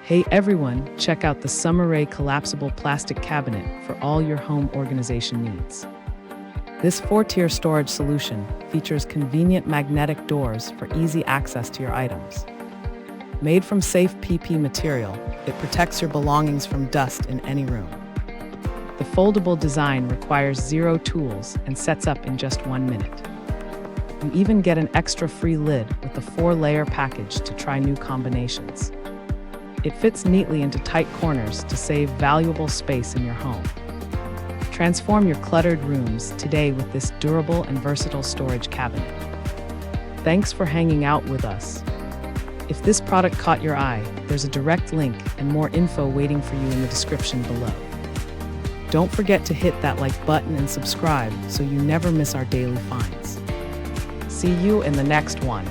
Hey everyone, check out the SummerRay Collapsible Plastic Cabinet for all your home organization needs. This 4-tier storage solution features convenient magnetic doors for easy access to your items. Made from safe PP material, it protects your belongings from dust in any room. The foldable design requires 0 tools and sets up in just 1 minute. You even get an extra free lid with the 4-layer package to try new combinations. It fits neatly into tight corners to save valuable space in your home. Transform your cluttered rooms today with this durable and versatile storage cabinet. Thanks for hanging out with us. If this product caught your eye, there's a direct link and more info waiting for you in the description below. Don't forget to hit that like button and subscribe so you never miss our daily finds. See you in the next one.